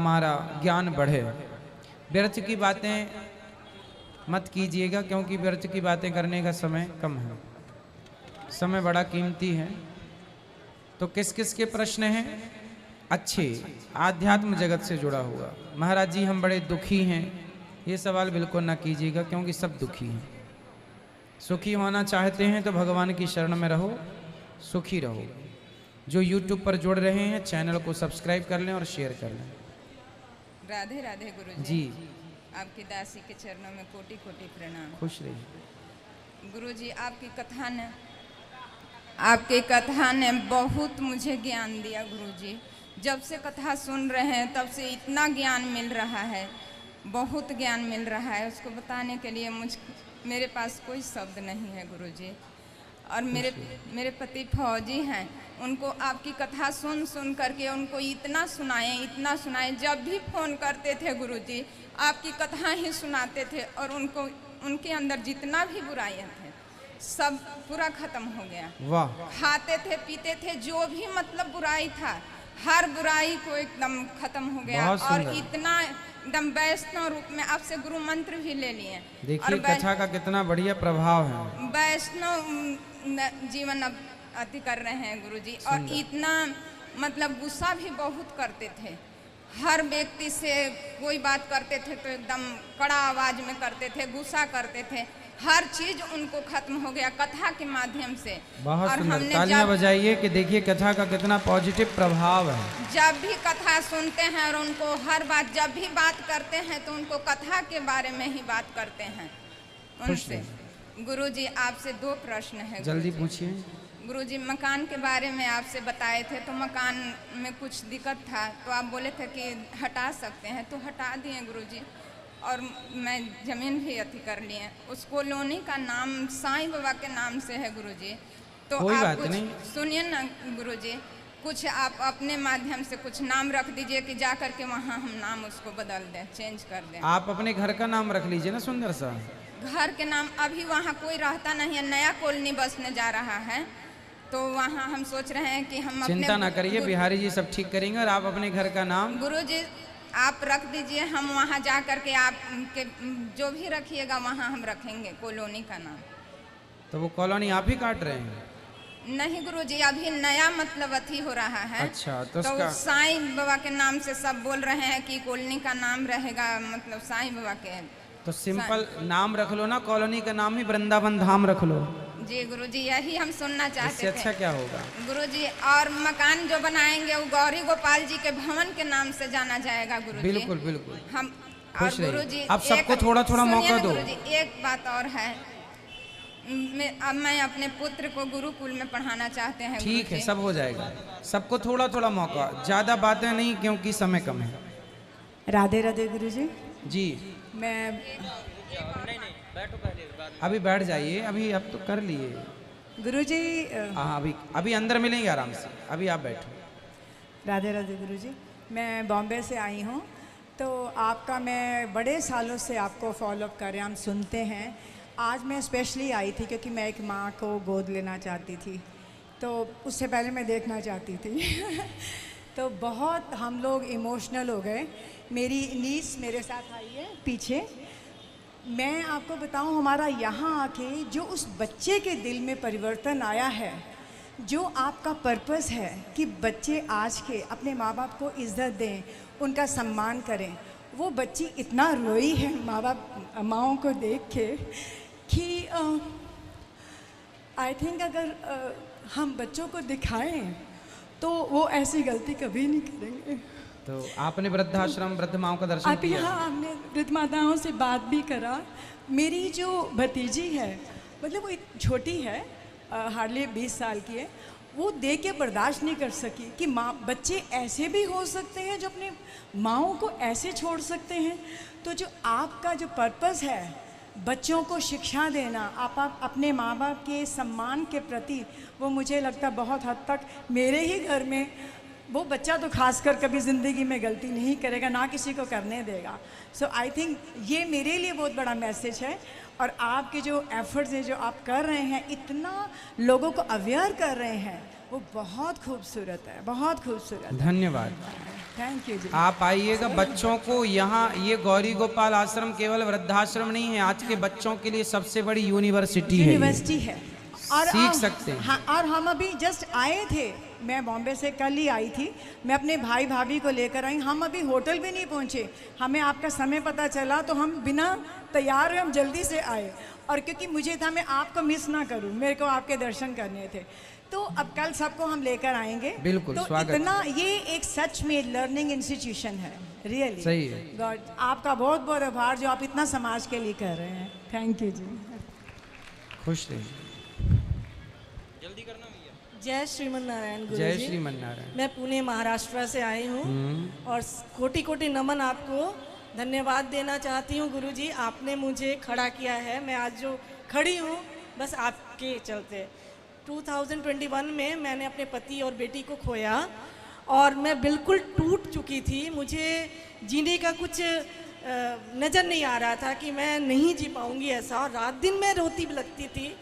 हमारा ज्ञान बढ़े। व्यर्थ की बातें मत कीजिएगा, क्योंकि व्यर्थ की बातें करने का समय कम है, समय बड़ा कीमती है। तो किस किस के प्रश्न हैं? अच्छे आध्यात्म जगत से जुड़ा हुआ। महाराज जी हम बड़े दुखी हैं, ये सवाल बिल्कुल ना कीजिएगा, क्योंकि सब दुखी हैं। सुखी होना चाहते हैं तो भगवान की शरण में रहो, सुखी रहो। जो YouTube पर जुड़ रहे हैं चैनल को सब्सक्राइब कर लें और शेयर कर लें। राधे राधे गुरुजी। जी आपकी दासी के चरणों में कोटि कोटि प्रणाम। खुश रहिए। गुरुजी आपकी कथा ने बहुत मुझे ज्ञान दिया गुरुजी। जब से कथा सुन रहे हैं तब से इतना ज्ञान मिल रहा है, बहुत ज्ञान मिल रहा है। उसको बताने के लिए मेरे पास कोई शब्द नहीं है गुरुजी। और मेरे पति फौजी हैं, उनको आपकी कथा सुन करके उनको इतना सुनाए। जब भी फ़ोन करते थे गुरुजी आपकी कथा ही सुनाते थे, और उनके अंदर जितना भी बुराइयां थे सब पूरा खत्म हो गया। वाह। खाते थे पीते थे, जो भी मतलब बुराई था हर बुराई को एकदम खत्म हो गया। और इतना एकदम वैष्णव रूप में आपसे गुरु मंत्र भी ले लिए। देखिए कथा का कितना बढ़िया प्रभाव है। वैष्णव जीवन अब अति कर रहे हैं गुरुजी। और इतना मतलब गुस्सा भी बहुत करते थे, हर व्यक्ति से कोई बात करते थे तो एकदम कड़ा आवाज में करते थे, गुस्सा करते थे। हर चीज उनको खत्म हो गया कथा के माध्यम से। बहुत सुंदर, तालियां बजाइए कि देखिए कथा का कितना पॉजिटिव प्रभाव है। जब भी कथा सुनते हैं और उनको हर बात जब भी बात करते हैं तो उनको कथा के बारे में ही बात करते हैं उनसे। गुरुजी आपसे 2 प्रश्न है। जल्दी पूछिए। गुरुजी मकान के बारे में आपसे बताए थे, तो मकान में कुछ दिक्कत था तो आप बोले थे कि हटा सकते हैं, तो हटा दिए गुरुजी। और मैं ज़मीन भी अति कर लिए। उस कॉलोनी का नाम साईं बाबा के नाम से है गुरुजी। तो आप कुछ सुनिए ना गुरुजी, कुछ आप अपने माध्यम से कुछ नाम रख दीजिए कि जा कर के वहाँ हम नाम उसको बदल दें, चेंज कर दें। आप अपने घर का नाम रख लीजिए ना सुंदर सा। घर के नाम अभी वहाँ कोई रहता नहीं है, नया कॉलोनी बसने जा रहा है, तो वहाँ हम सोच रहे हैं कि हम चिंता ना करिए, बिहारी जी सब ठीक करेंगे। और आप अपने घर का नाम गुरुजी आप रख दीजिए, हम वहाँ जा करके आप के जो भी रखिएगा वहाँ हम रखेंगे कॉलोनी का नाम। तो वो कॉलोनी आप ही काट रहे हैं? नहीं गुरुजी, अभी नया मतलब अथी हो रहा है। अच्छा, तो साईं बाबा के नाम से सब बोल रहे हैं कि कॉलोनी का नाम रहेगा मतलब साईं बाबा के। तो सिंपल नाम रख लो ना, कॉलोनी का नाम ही वृंदावन धाम रख लो। जी गुरुजी यही हम सुनना चाहते थे। इससे अच्छा क्या होगा गुरुजी? और मकान जो बनाएंगे वो गौरी गोपाल जी के भवन के नाम से जाना जाएगा गुरुजी। बिल्कुल बिल्कुल। हम खुश रहिए। अब सबको थोड़ा थोड़ा मौका दो। गुरुजी एक बात और है, मैं अपने पुत्र को गुरुकुल में पढ़ाना चाहते हैं। ठीक है, सब हो जाएगा। सबको थोड़ा थोड़ा मौका, ज्यादा बातें नहीं, क्योंकि समय कम है। राधे राधे गुरुजी। जी मैं बैठो पहले, अभी बैठ जाइए, अभी अब तो कर लिए गुरुजी। हाँ अभी अंदर मिलेंगे आराम से, अभी आप बैठो। राधे राधे गुरुजी। मैं बॉम्बे से आई हूँ, तो आपका मैं बड़े सालों से आपको फॉलोअप कर रहे हैं, हम सुनते हैं। आज मैं स्पेशली आई थी क्योंकि मैं एक माँ को गोद लेना चाहती थी, तो उससे पहले मैं देखना चाहती थी तो बहुत हम लोग इमोशनल हो गए। मेरी नीस मेरे साथ आई है पीछे। मैं आपको बताऊं, हमारा यहाँ आके जो उस बच्चे के दिल में परिवर्तन आया है, जो आपका पर्पस है कि बच्चे आज के अपने माँ बाप को इज्जत दें, उनका सम्मान करें, वो बच्ची इतना रोई है माँओं को देख के कि आई थिंक अगर हम बच्चों को दिखाएं तो वो ऐसी गलती कभी नहीं करेंगे। तो आपने वृद्धाश्रम वृद्ध माओं का दर्शन किया? हाँ, हमने वृद्ध माताओं से बात भी करा। मेरी जो भतीजी है, मतलब वो छोटी है, हार्डली 20 साल की है, वो देख के बर्दाश्त नहीं कर सकी कि बच्चे ऐसे भी हो सकते हैं जो अपने माँओं को ऐसे छोड़ सकते हैं। तो जो आपका जो पर्पस है बच्चों को शिक्षा देना, आप अपने माँ बाप के सम्मान के प्रति, वो मुझे लगता बहुत हद तक मेरे ही घर में वो बच्चा तो खासकर कभी ज़िंदगी में गलती नहीं करेगा, ना किसी को करने देगा। सो आई थिंक ये मेरे लिए बहुत बड़ा मैसेज है। और आपके जो एफर्ट्स हैं जो आप कर रहे हैं, इतना लोगों को अवेयर कर रहे हैं, वो बहुत खूबसूरत है, बहुत खूबसूरत। धन्यवाद। थैंक यू जी। आप आइएगा, बच्चों को यहाँ, ये गौरी गोपाल आश्रम केवल वृद्धाश्रम नहीं है, आज के बच्चों के लिए सबसे बड़ी यूनिवर्सिटी है। यूनिवर्सिटी है और सीख सकते हैं। हाँ, और हम अभी जस्ट आए थे, मैं बॉम्बे से कल ही आई थी, मैं अपने भाई भाभी को लेकर आई। हम अभी होटल भी नहीं पहुँचे, हमें आपका समय पता चला तो हम बिना तैयार हुए हम जल्दी से आए, और क्योंकि मुझे था मैं आपको मिस ना करूं, मेरे को आपके दर्शन करने थे। तो अब कल सबको हम लेकर आएंगे। बिल्कुल, तो स्वागत। इतना ये एक सच में लर्निंग इंस्टीट्यूशन है, रियली सही है। गॉड, आपका बहुत बहुत आभार जो आप इतना समाज के लिए कर रहे हैं। थैंक यू जी। खुश रहिए। जय श्रीमन नारायण गुरु जय जी। श्रीमन नारायण। मैं पुणे महाराष्ट्र से आई हूँ और कोटि कोटि नमन आपको धन्यवाद देना चाहती हूँ गुरु जी। आपने मुझे खड़ा किया है, मैं आज जो खड़ी हूँ बस आपके चलते। 2021 में मैंने अपने पति और बेटी को खोया और मैं बिल्कुल टूट चुकी थी। मुझे जीने का कुछ नज़र नहीं आ रहा था कि मैं नहीं जी पाऊँगी ऐसा, और रात दिन मैं रोती लगती थी।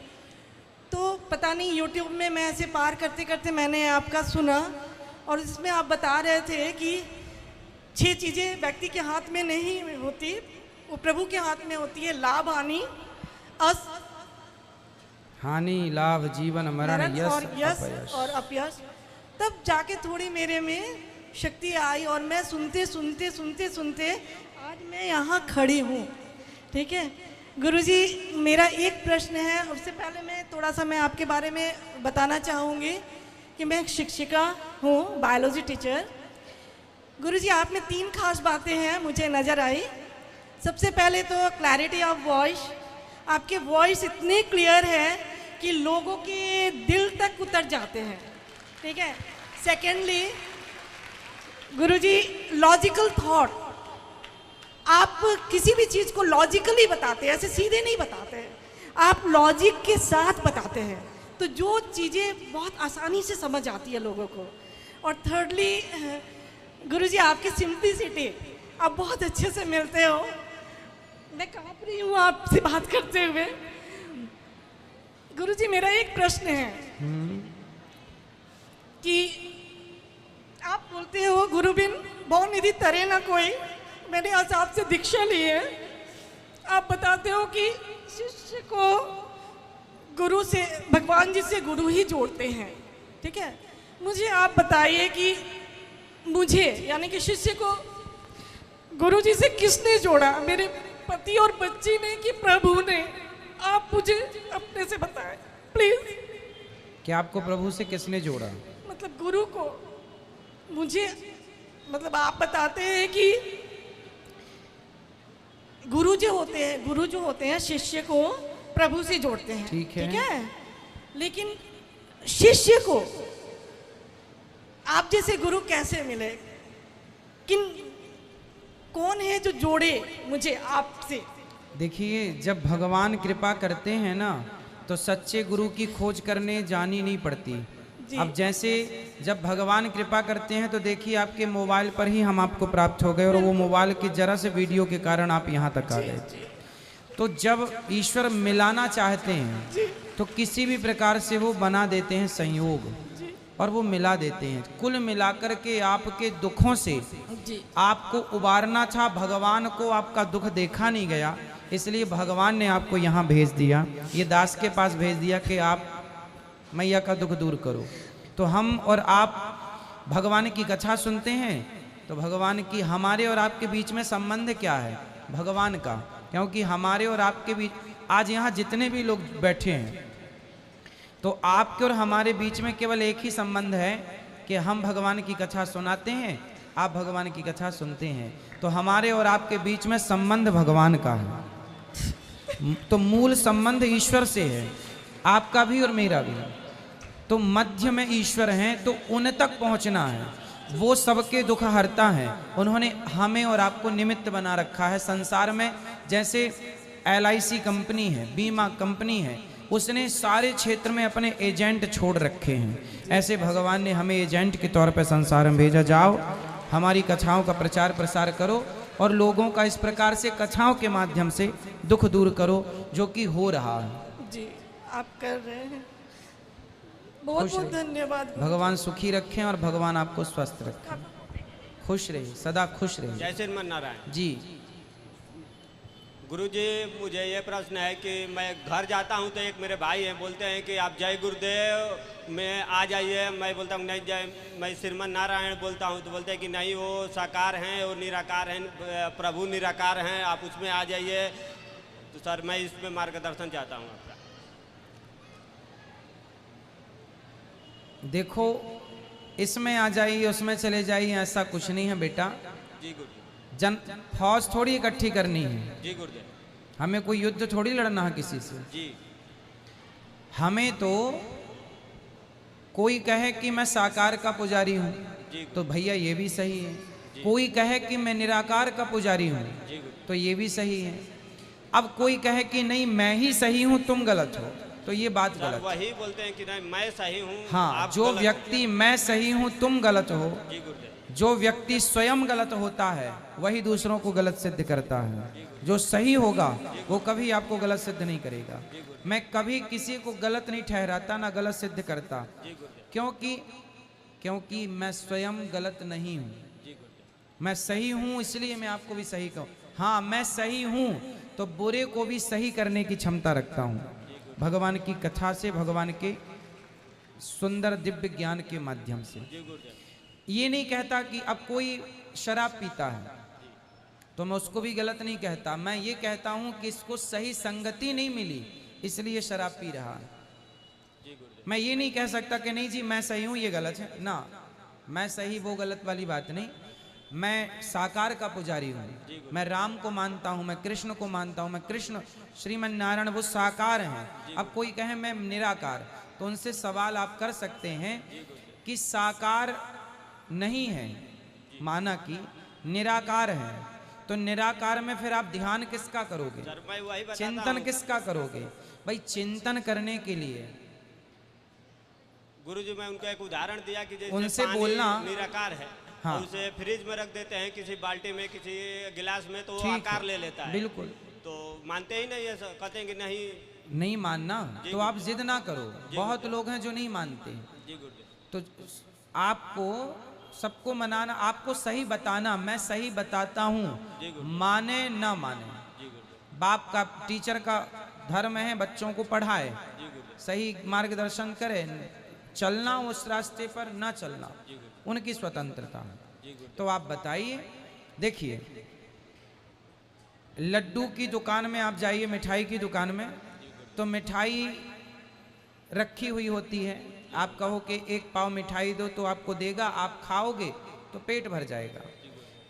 तो पता नहीं यूट्यूब में मैं ऐसे पार करते करते मैंने आपका सुना, और इसमें आप बता रहे थे कि 6 चीज़ें व्यक्ति के हाथ में नहीं होती, वो प्रभु के हाथ में होती है। लाभ, हानि, हानि, लाभ, जीवन, मरण, और यश अपयश। और अपयश। तब जाके थोड़ी मेरे में शक्ति आई और मैं सुनते सुनते सुनते सुनते आज मैं यहाँ खड़ी हूँ। ठीक है गुरुजी, मेरा एक प्रश्न है। उससे पहले मैं आपके बारे में बताना चाहूँगी कि मैं एक शिक्षिका हूँ, बायोलॉजी टीचर। गुरुजी, आप में 3 खास बातें हैं मुझे नज़र आई। सबसे पहले तो क्लैरिटी ऑफ वॉइस, आपके वॉइस इतने क्लियर है कि लोगों के दिल तक उतर जाते हैं। ठीक है। सेकेंडली गुरुजी, लॉजिकल थॉट, आप किसी भी चीज़ को लॉजिकली बताते हैं, ऐसे सीधे नहीं बताते हैं, आप लॉजिक के साथ बताते हैं, तो जो चीज़ें बहुत आसानी से समझ आती है लोगों को। और थर्डली गुरुजी, आपकी सिंपलिसिटी, आप बहुत अच्छे से मिलते हो। मैं काँप रही हूँ आपसे बात करते हुए। गुरुजी, मेरा एक प्रश्न है कि आप बोलते हो गुरु बिन बहु निधि तरे ना कोई। मैंने आज आपसे दीक्षा ली है। आप बताते हो कि शिष्य को गुरु से, भगवान जी से गुरु ही जोड़ते हैं। ठीक है, मुझे आप बताइए कि मुझे यानी कि शिष्य को गुरु जी से किसने जोड़ा? मेरे पति और बच्ची ने कि प्रभु ने? आप मुझे अपने से बताएं प्लीज। क्या आपको प्रभु से किसने जोड़ा? मतलब गुरु को मुझे, मतलब आप बताते हैं कि गुरु जो होते हैं शिष्य को प्रभु से जोड़ते हैं। ठीक है। ठीक है, लेकिन शिष्य को आप जैसे गुरु कैसे मिले? कौन है जो जोड़े मुझे आपसे? देखिए, जब भगवान कृपा करते हैं ना, तो सच्चे गुरु की खोज करने जानी नहीं पड़ती। अब जैसे जब भगवान कृपा करते हैं तो देखिए आपके मोबाइल पर ही हम आपको प्राप्त हो गए, और वो मोबाइल की जरा से वीडियो के कारण आप यहाँ तक आ गए। तो जब ईश्वर मिलाना चाहते हैं तो किसी भी प्रकार से वो बना देते हैं संयोग, और वो मिला देते हैं। कुल मिलाकर के आपके दुखों से आपको उबारना था। भगवान को आपका दुख देखा नहीं गया, इसलिए भगवान ने आपको यहाँ भेज दिया, ये दास के पास भेज दिया कि आप मैया का दुख दूर करो। तो हम और आप भगवान की कथा सुनते हैं, तो भगवान की, हमारे और आपके बीच में संबंध क्या है? भगवान का। क्योंकि हमारे और आपके बीच आज यहाँ जितने भी लोग बैठे हैं, तो आपके और हमारे बीच में केवल एक ही संबंध है कि हम भगवान की कथा सुनाते हैं, आप भगवान की कथा सुनते हैं। तो हमारे और आपके बीच में संबंध भगवान का है। तो मूल संबंध ईश्वर से है, आपका भी और मेरा भी। तो मध्य में ईश्वर हैं, तो उन तक पहुंचना है। वो सबके दुख हरता है। उन्होंने हमें और आपको निमित्त बना रखा है संसार में। जैसे LIC कंपनी है, बीमा कंपनी है, उसने सारे क्षेत्र में अपने एजेंट छोड़ रखे हैं। ऐसे भगवान ने हमें एजेंट के तौर पर संसार में भेजा। जाओ, हमारी कथाओं का प्रचार प्रसार करो और लोगों का इस प्रकार से कथाओं के माध्यम से दुख दूर करो, जो कि हो रहा है। जी, आप कर रहे हैं। बहुत खुश बहुत रहिए। धन्यवाद गुरुजी। भगवान सुखी रखें और भगवान आपको स्वस्थ रखें। खुश रहिए, सदा खुश रहिए। जय श्रीमन नारायण। जी गुरुजी, मुझे ये प्रश्न है कि मैं घर जाता हूँ तो एक मेरे भाई हैं, बोलते हैं कि आप जय गुरुदेव में आ जाइए। मैं बोलता हूँ नहीं, जय मैं श्रीमन नारायण बोलता हूँ, तो बोलते हैं कि नहीं, वो साकार हैं, वो निराकार हैं, प्रभु निराकार हैं, आप उसमें आ जाइए। तो सर मैं इसमें मार्गदर्शन चाहता हूँ आपका। देखो, इसमें आ जाइए उसमें चले जाइए, ऐसा कुछ नहीं है बेटा। जी गुरुजी। फौज थोड़ी इकट्ठी करनी है, जी गुरुजी। हमें कोई युद्ध थोड़ी लड़ना है किसी से। जी हमें तो कोई कहे कि मैं साकार का पुजारी हूँ जी तो भैया ये भी सही है, कोई कहे कि मैं निराकार का पुजारी हूँ जी गुरुजी। तो ये भी सही है। अब कोई कहे कि नहीं मैं ही सही हूँ तुम गलत हो, तो ये बात सर गलत है। वही बोलते हैं कि नहीं मैं सही हूँ, हाँ, आप जो गलत हो। व्यक्ति मैं सही हूँ तुम गलत हो, जी गुरुजी। जो व्यक्ति स्वयं गलत होता है वही दूसरों को गलत सिद्ध करता है। जो सही होगा वो कभी आपको गलत सिद्ध नहीं करेगा। मैं कभी किसी को गलत नहीं ठहराता, ना गलत सिद्ध करता, क्योंकि मैं स्वयं गलत नहीं हूँ। मैं सही हूँ, इसलिए मैं आपको भी सही कहूँ। हाँ, मैं सही हूँ तो बुरे को भी सही करने की क्षमता रखता हूँ, भगवान की कथा से, भगवान के सुंदर दिव्य ज्ञान के माध्यम से। ये नहीं कहता कि अब कोई शराब पीता है तो मैं उसको भी गलत नहीं कहता, मैं ये कहता हूं कि इसको सही संगति नहीं मिली इसलिए शराब पी रहा है। मैं ये नहीं कह सकता कि नहीं जी मैं सही हूं ये गलत है ना, मैं सही वो गलत वाली बात नहीं। मैं साकार का पुजारी हूँ, मैं राम को मानता हूँ, मैं कृष्ण को मानता हूँ। मैं कृष्ण श्रीमन नारायण वो साकार हैं। अब कोई कहे मैं निराकार, तो उनसे सवाल आप कर सकते हैं कि साकार नहीं है, माना कि निराकार है, तो निराकार में फिर आप ध्यान किसका करोगे, सर मैं वही बताता चिंतन हूँ। किसका करोगे? भाई चिंतन करने के लिए गुरुजी मैं उनको एक उदाहरण दिया कि जैसे उनसे पानी बोलना। निराकार है, हाँ। उसे फ्रिज में रख देते हैं किसी बाल्टी में, किसी गिलास में, तो वो ठीक है, आकार ले लेता है। बिल्कुल। तो मानते ही नहीं है सर, कहते हैं कि नहीं। मानना तो आप जिद ना करो, बहुत लोग हैं जो नहीं मानते। जी गुरुजी। तो आपको सबको मनाना, आपको सही बताना, मैं सही बताता हूँ, माने ना माने। बाप का, टीचर का धर्म है बच्चों को पढ़ाए, सही मार्गदर्शन करे, चलना उस रास्ते पर ना चलना उनकी स्वतंत्रता है। तो आप बताइए, देखिए लड्डू की दुकान में आप जाइए, मिठाई की दुकान में, तो मिठाई रखी हुई होती है, आप कहो कि एक पाव मिठाई दो तो आपको देगा, आप खाओगे तो पेट भर जाएगा।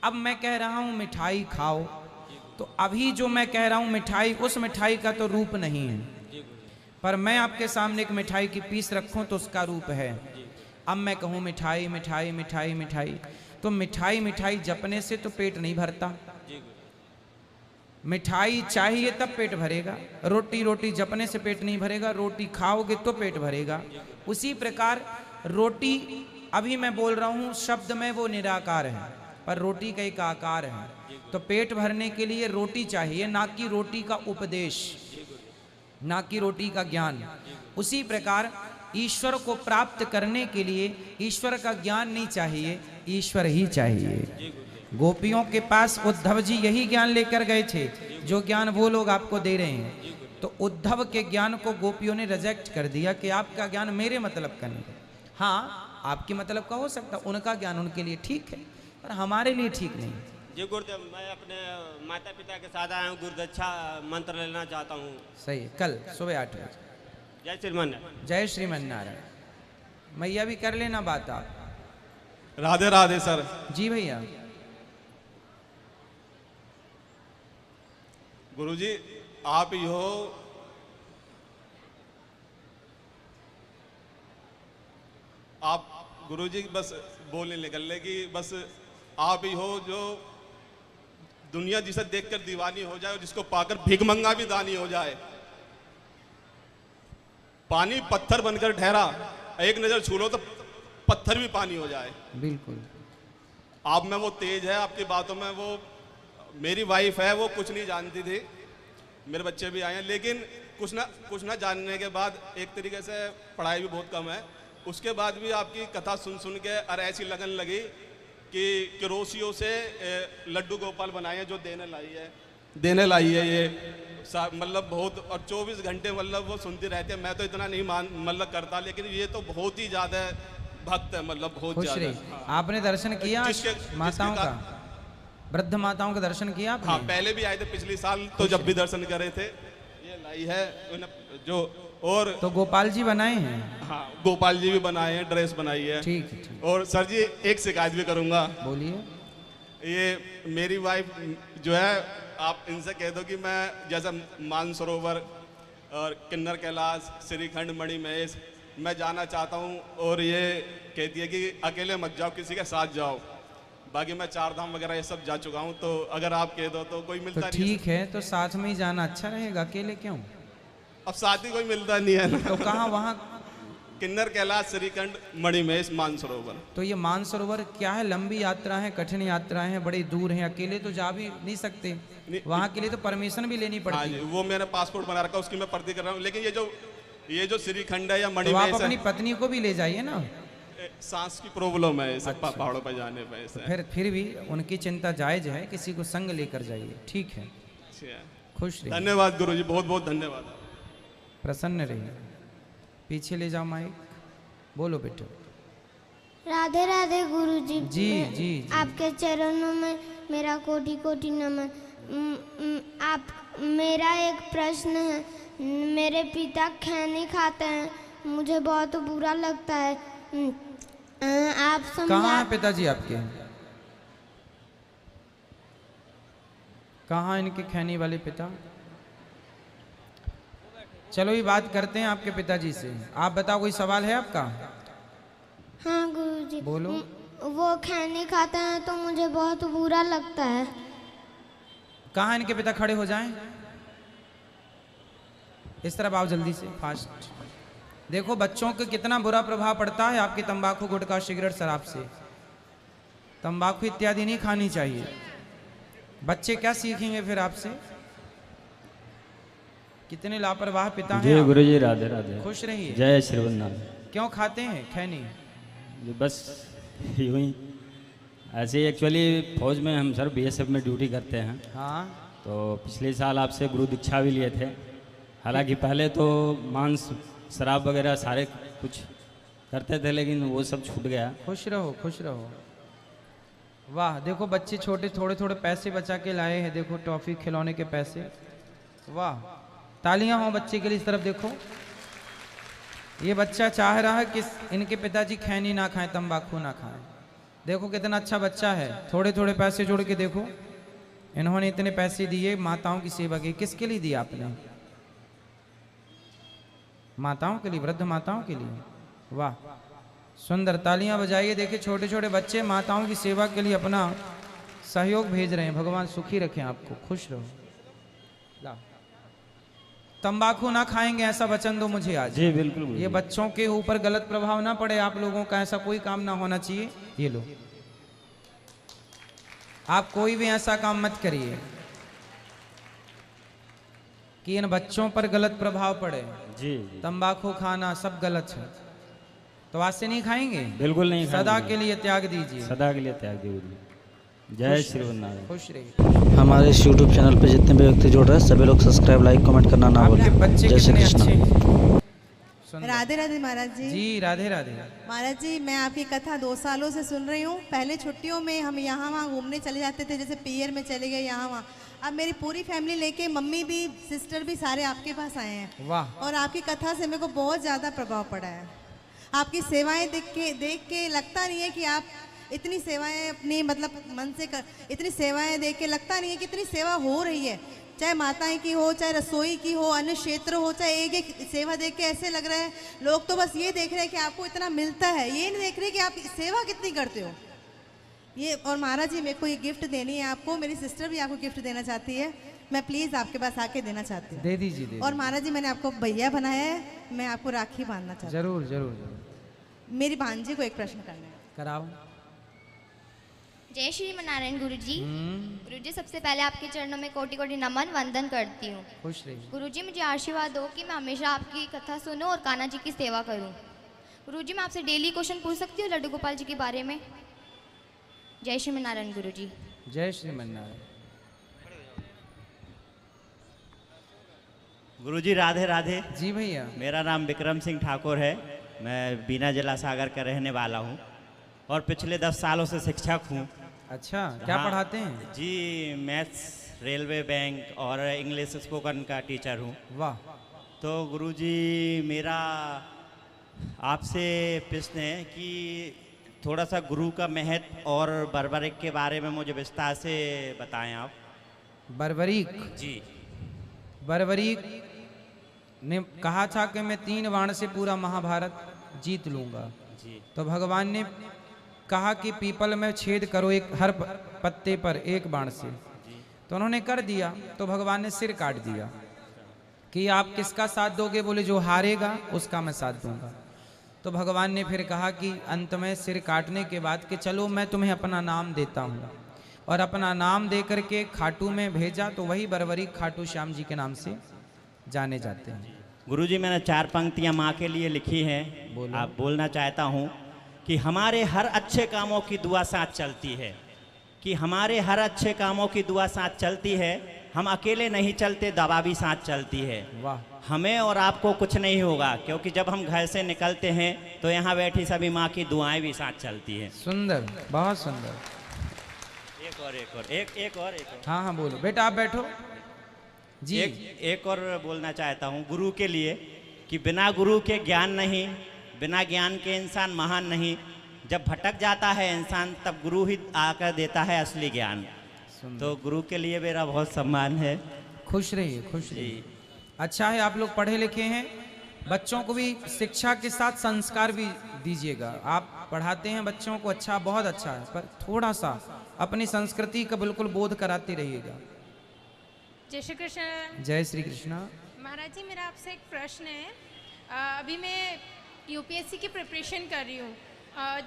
अब मैं कह रहा हूं मिठाई खाओ, तो अभी जो मैं कह रहा हूं मिठाई, उस मिठाई का तो रूप नहीं है, पर मैं आपके सामने एक मिठाई की पीस रखूं तो उसका रूप है। अब मैं कहूं मिठाई मिठाई मिठाई मिठाई, तो मिठाई मिठाई जपने से तो पेट नहीं भरता, मिठाई चाहिए तब पेट भरेगा। रोटी रोटी जपने से पेट नहीं भरेगा, रोटी खाओगे तो पेट भरेगा। उसी प्रकार रोटी, अभी मैं बोल रहा हूं शब्द में वो निराकार है, पर रोटी का एक आकार है, तो पेट भरने के लिए रोटी चाहिए, ना कि रोटी का उपदेश, ना कि रोटी का ज्ञान। उसी प्रकार ईश्वर को प्राप्त करने के लिए ईश्वर का ज्ञान नहीं चाहिए, ईश्वर ही चाहिए। गोपियों के पास उद्धव जी यही ज्ञान लेकर गए थे जो ज्ञान वो लोग आपको दे रहे हैं, तो उद्धव के ज्ञान को गोपियों ने रिजेक्ट कर दिया कि आपका ज्ञान मेरे मतलब का नहीं है। हाँ, आपके मतलब का हो सकता, उनका ज्ञान उनके लिए ठीक है, पर हमारे लिए ठीक नहीं। जी गुरुदेव, मैं अपने माता पिता के साथ आया हूँ, गुरुदक्षा मंत्र लेना चाहता हूँ। सही है, कल सुबह 8 बजे। जय श्रीमन। जय श्रीमन नारायण। मैया भी कर लेना बात आप। राधे राधे सर। जी भैया। गुरुजी आप ही हो, आप गुरुजी बस बोलने निकल ले कि बस आप ही हो जो दुनिया जिसे देखकर दीवानी हो जाए और जिसको पाकर भिखमंगा भी दानी हो जाए। पानी पत्थर बनकर ठहरा, एक नजर छू लो तो पत्थर भी पानी हो जाए। बिल्कुल। आप में वो तेज है, आपकी बातों में वो, मेरी वाइफ है वो कुछ नहीं जानती थी, मेरे बच्चे भी आए हैं, लेकिन कुछ ना जानने के बाद एक तरीके से पढ़ाई भी बहुत कम है, उसके बाद भी आपकी कथा सुन सुन के और ऐसी लगन लगी कि किरोसियों से लड्डू गोपाल बनाए हैं जो देने लाई है ये मतलब बहुत, और 24 घंटे मतलब वो सुनती रहती है। मैं तो इतना नहीं मतलब करता, लेकिन ये तो बहुत ही ज़्यादा भक्त है, मतलब बहुत खुश ज़्यादा। रही। आपने दर्शन किया माताओं का, वृद्ध माताओं का दर्शन किया आपने? हाँ, पहले भी आए थे पिछले साल, तो जब भी दर्शन करे थे। ये लाई है जो, और तो गोपाल जी बनाए हैं? हाँ, गोपाल जी भी बनाए हैं, ड्रेस बनाई है। ठीक है, ठीक। और सर जी एक शिकायत भी करूंगा। बोलिए। ये मेरी वाइफ जो है, आप इनसे कह दो कि मैं जैसा मानसरोवर और किन्नर कैलाश, श्रीखंड, मणि महेश मैं जाना चाहता हूँ, और ये कहती है कि अकेले मत जाओ, किसी के साथ जाओ। बाकी मैं 4 धाम वगैरह ये सब जा चुका हूँ, तो अगर आप कह दो तो कोई मिलता तो नहीं ठीक है, तो साथ में ही जाना अच्छा रहेगा, अकेले क्यों? अब साथ ही कोई मिलता नहीं है ना। तो कहाँ वहाँ? किन्नर कैलाश, श्रीखंड, मणि महेश, मानसरोवर। तो ये मानसरोवर क्या है? लंबी यात्रा है, कठिन यात्रा है, बड़ी दूर है, अकेले तो जा भी नहीं सकते। वहाँ के लिए तो परमिशन भी लेनी हाँ पड़ती जी, है। वो मैंने पासपोर्ट बना रखा, उसकी मैं भर्ती कर रहा हूँ। लेकिन ये जो श्रीखंड है या मणि तो आप महेश अपनी है, पत्नी को भी ले जाइए ना। सांस की प्रॉब्लम है सब अच्छा। पहाड़ों पर जाने पे ऐसे। फिर भी उनकी चिंता जायज है, किसी को संग लेकर जाइए। ठीक है, खुश रहिए, धन्यवाद गुरुजी, बहुत बहुत धन्यवाद। प्रसन्न रहिए। पीछे ले जाओ माइक, बोलो बेटे। राधे राधे गुरुजी। जी जी। आपके चरणों में मेरा कोटि कोटि नमन। आप, मेरा एक प्रश्न है। मेरे पिता खैनी खाते हैं, मुझे बहुत बुरा लगता है। आप कहाँ है पिताजी आपके? कहाँ इनके खैनी वाले पिता? चलो ये बात करते हैं आपके पिताजी से। आप बताओ, कोई सवाल है आपका? हाँ गुरुजी। बोलो। वो खैनी खाते हैं तो मुझे बहुत बुरा लगता है। कहाँ इनके पिता? खड़े हो जाएं, इस तरफ आओ जल्दी से, फास्ट। देखो बच्चों को कितना बुरा प्रभाव पड़ता है आपकी तंबाकू, गुटखा, सिगरेट, शराब से। तंबाकू इत्यादि नहीं खानी चाहिए। बच्चे क्या सीखेंगे फिर आपसे? कितने लापरवाह पिता हैं। जय गुरु जी, राधे राधे। खुश रहिए। जय श्रीवन्नाथ। क्यों खाते हैं खैनी? बस यूं ही ऐसे ही। एक्चुअली फौज में हम सर बीएसएफ में ड्यूटी करते हैं। हाँ। तो पिछले साल आपसे गुरु दीक्षा भी लिए थे। हालांकि पहले तो मांस, शराब वगैरह सारे कुछ करते थे, लेकिन वो सब छूट गया। खुश रहो, खुश रहो। वाह, देखो बच्चे छोटे थोड़े थोड़े पैसे बचा के लाए हैं। देखो टॉफी, खिलौने के पैसे। वाह, तालियां हो बच्चे के लिए। इस तरफ देखो, ये बच्चा चाह रहा है कि इनके पिताजी खैनी ना खाएं, तंबाकू ना खाएं। देखो कितना अच्छा बच्चा है। थोड़े थोड़े पैसे जोड़ के देखो, इन्होंने इतने पैसे दिए माताओं की सेवा की। किसके लिए दिया आपने? माताओं के लिए, वृद्ध माताओं के लिए। वाह, सुंदर, तालियां बजाइए। देखिए छोटे छोटे बच्चे माताओं की सेवा के लिए अपना सहयोग भेज रहे हैं। भगवान सुखी रखें आपको, खुश रहो। ला, तंबाकू ना खाएंगे ऐसा वचन दो मुझे आज। जी बिल्कुल। ये बच्चों के ऊपर गलत प्रभाव ना पड़े आप लोगों का, ऐसा कोई काम ना होना चाहिए। ये लो, आप कोई भी ऐसा काम मत करिए कि इन बच्चों पर गलत प्रभाव पड़े। जी। तंबाकू खाना सब गलत है, तो आज से नहीं खाएंगे? बिल्कुल नहीं, सदा के लिए त्याग दीजिए। सदा के लिए त्याग दीजिए। जय श्रीवन्नाथ। खुश रहिए। हमारे इस YouTube चैनल पे जितने भी व्यक्ति जुड़ रहे हैं सभी लोग सब्सक्राइब, लाइक, कमेंट करना ना आपके भूलें। बच्चे जय श्री कितने कृष्ण। अच्छे। सुंदर। राधे राधे महाराज जी। जी राधे राधे। महाराज जी, मैं आपकी कथा 2 सालों से सुन रही हूँ। पहले छुट्टियों में हम यहाँ वहाँ घूमने चले जाते थे, जैसे पियर में चले गए, यहाँ वहाँ। अब मेरी पूरी फैमिली लेके, मम्मी भी, सिस्टर भी, सारे आपके पास आए हैं। वाह। और आपकी कथा से मेरे को बहुत ज़्यादा प्रभाव पड़ा है। आपकी सेवाएं देख के लगता नहीं है कि आप इतनी सेवाएं अपनी मतलब मन से इतनी सेवाएं देख के लगता नहीं है कि इतनी सेवा हो रही है। चाहे माताएं की हो, चाहे रसोई की हो, अन्य क्षेत्र हो, चाहे एक एक सेवा देख के ऐसे लग रहा है लोग तो बस ये देख रहे हैं कि आपको इतना मिलता है, ये नहीं देख रहे कि आप सेवा कितनी करते हो। ये, और महाराज जी मेरे को ये गिफ्ट देनी है आपको। मेरी सिस्टर भी आपको गिफ्ट देना चाहती है, मैं प्लीज़ आपके पास आके देना चाहती हूँ। दे दीजिए। और महाराज जी मैंने आपको भैया बनाया है, मैं आपको राखी बांधना चाहती हूँ। जरूर जरूर जरूर। मेरी भांजी को एक प्रश्न करना है। कराओ। जय श्री नारायण गुरुजी। गुरुजी, सबसे पहले आपके चरणों में कोटि कोटि नमन वंदन करती हूँ। खुश रहिए। गुरुजी, मुझे आशीर्वाद दो कि मैं हमेशा आपकी कथा सुनूं और कान्हा जी की सेवा करूं। गुरुजी मैं आपसे डेली क्वेश्चन पूछ सकती हूँ लड्डू गोपाल जी के बारे में? जय श्री नारायण गुरुजी। जय श्रीमन्नारायण। गुरुजी राधे राधे। जी भैया। मेरा नाम विक्रम सिंह ठाकुर है। मैं बीना जिला सागर का रहने वाला हूँ और पिछले 10 सालों से शिक्षक हूँ। अच्छा, क्या पढ़ाते हैं? जी मैथ्स, रेलवे, बैंक और इंग्लिश स्पोकन का टीचर हूँ। वाह। तो गुरुजी मेरा आपसे प्रश्न है कि थोड़ा सा गुरु का महत्व और बर्बरीक के बारे में मुझे विस्तार से बताएं आप। बर्बरीक? जी। बर्बरीक ने कहा था कि मैं 3 बाण से पूरा महाभारत जीत लूंगा। जी। तो भगवान ने कहा कि पीपल में छेद करो एक हर पत्ते पर 1 बाण से। तो उन्होंने कर दिया। तो भगवान ने सिर काट दिया कि आप किसका साथ दोगे? बोले जो हारेगा उसका मैं साथ दूंगा। तो भगवान ने फिर कहा कि अंत में सिर काटने के बाद कि चलो मैं तुम्हें अपना नाम देता हूँ, और अपना नाम दे करके खाटू में भेजा। तो वही बर्बरीक खाटू श्याम जी के नाम से जाने जाते हैं। गुरुजी मैंने 4 पंक्तियां माँ के लिए लिखी हैं। आप बोलना चाहता हूँ कि हमारे हर अच्छे कामों की दुआ साथ चलती है, कि हमारे हर अच्छे कामों की दुआ साथ चलती है। हम अकेले नहीं चलते, दवा भी साथ चलती है। वाह। हमें और आपको कुछ नहीं होगा, क्योंकि जब हम घर से निकलते हैं तो यहाँ बैठी सभी माँ की दुआएं भी साथ चलती हैं। सुंदर, बहुत सुंदर। एक और। हाँ हाँ बोलो बेटा, आप बैठो जी। एक और बोलना चाहता हूँ गुरु के लिए कि बिना गुरु के ज्ञान नहीं, बिना ज्ञान के इंसान महान नहीं। जब भटक जाता है इंसान तब गुरु ही आकर देता है असली ज्ञान। तो गुरु के लिए मेरा बहुत सम्मान है। खुश रहिए, खुश रहिए। अच्छा है आप लोग पढ़े लिखे हैं। बच्चों को भी शिक्षा के साथ संस्कार भी दीजिएगा। आप पढ़ाते हैं बच्चों को, अच्छा, बहुत अच्छा है, पर थोड़ा सा अपनी संस्कृति का बिल्कुल बोध कराते रहिएगा। जय श्री कृष्ण। जय श्री कृष्ण। महाराज जी मेरा आपसे एक प्रश्न है। अभी मैं यूपीएससी की प्रिपरेशन कर रही हूँ।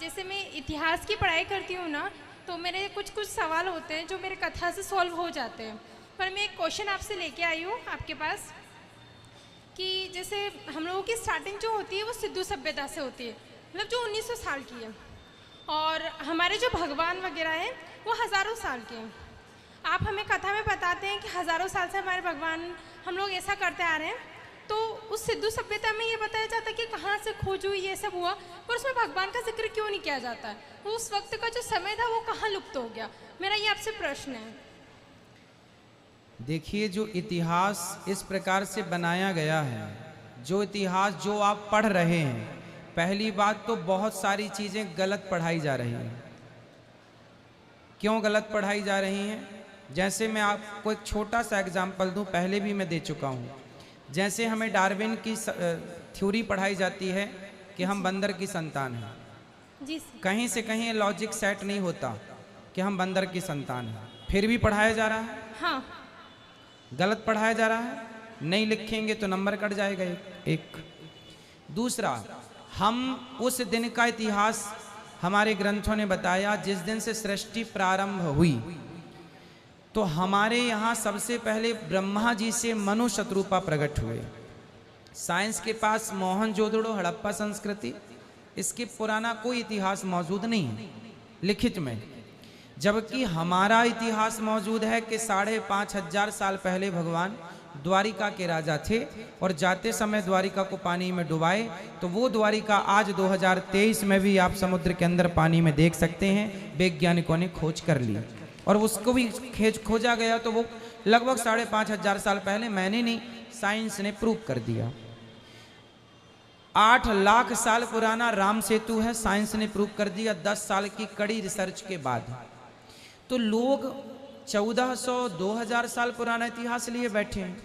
जैसे मैं इतिहास की पढ़ाई करती हूँ ना, तो मेरे कुछ सवाल होते हैं जो मेरे कथा से सॉल्व हो जाते हैं। पर मैं एक क्वेश्चन आपसे लेके आई हूँ आपके पास कि जैसे हम लोगों की स्टार्टिंग जो होती है वो सिद्धू सभ्यता से होती है, मतलब जो 1900 साल की है, और हमारे जो भगवान वगैरह हैं वो हज़ारों साल के हैं। आप हमें कथा में बताते हैं कि हज़ारों साल से हमारे भगवान, हम लोग ऐसा करते आ रहे हैं। तो उस सिद्धू सभ्यता में ये बताया जाता है कि कहाँ से खोज हुई, ये सब हुआ, पर उसमें भगवान का जिक्र क्यों नहीं किया जाता है? उस वक्त का जो समय था वो कहाँ लुप्त हो गया? मेरा ये आपसे प्रश्न है। देखिए, जो इतिहास इस प्रकार से बनाया गया है, जो इतिहास जो आप पढ़ रहे हैं, पहली बात तो बहुत सारी चीज़ें गलत पढ़ाई जा रही हैं। क्यों गलत पढ़ाई जा रही हैं? जैसे मैं आपको एक छोटा सा एग्जाम्पल दूं, पहले भी मैं दे चुका हूं। जैसे हमें डार्विन की थ्योरी पढ़ाई जाती है कि हम बंदर की संतान हैं। जी। कहीं से कहीं लॉजिक सेट नहीं होता कि हम बंदर की संतान हैं, फिर भी पढ़ाया जा रहा है। हाँ। गलत पढ़ाया जा रहा है। नहीं लिखेंगे तो नंबर कट जाएगा एक। दूसरा, हम उस दिन का इतिहास हमारे ग्रंथों ने बताया जिस दिन से सृष्टि प्रारंभ हुई। तो हमारे यहाँ सबसे पहले ब्रह्मा जी से मनु शत्रुपा प्रकट हुए। साइंस के पास मोहनजोदड़ो, हड़प्पा संस्कृति, इसके पुराना कोई इतिहास मौजूद नहीं है लिखित में, जबकि हमारा इतिहास मौजूद है कि 5,500 साल पहले भगवान द्वारिका के राजा थे और जाते समय द्वारिका को पानी में डुबाए। तो वो द्वारिका आज 2023 में भी आप समुद्र के अंदर पानी में देख सकते हैं। वैज्ञानिकों ने खोज कर ली और उसको भी खोजा गया, तो वो लगभग 5,500 साल पहले, मैंने नहीं, साइंस ने प्रूव कर दिया। 8 लाख साल पुराना राम सेतु है, साइंस ने प्रूव कर दिया 10 साल की कड़ी रिसर्च के बाद। तो लोग 1400-2000 साल पुराना इतिहास लिए बैठे हैं,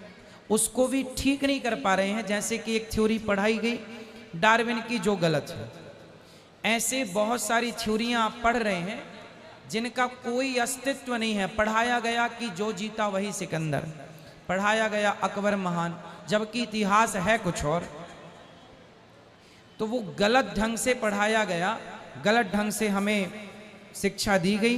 उसको भी ठीक नहीं कर पा रहे हैं। जैसे कि एक थ्योरी पढ़ाई गई डार्विन की जो गलत है, ऐसे बहुत सारी थ्योरियां आप पढ़ रहे हैं जिनका कोई अस्तित्व नहीं है। पढ़ाया गया कि जो जीता वही सिकंदर, पढ़ाया गया अकबर महान, जबकि इतिहास है कुछ और। तो वो गलत ढंग से पढ़ाया गया, गलत ढंग से हमें शिक्षा दी गई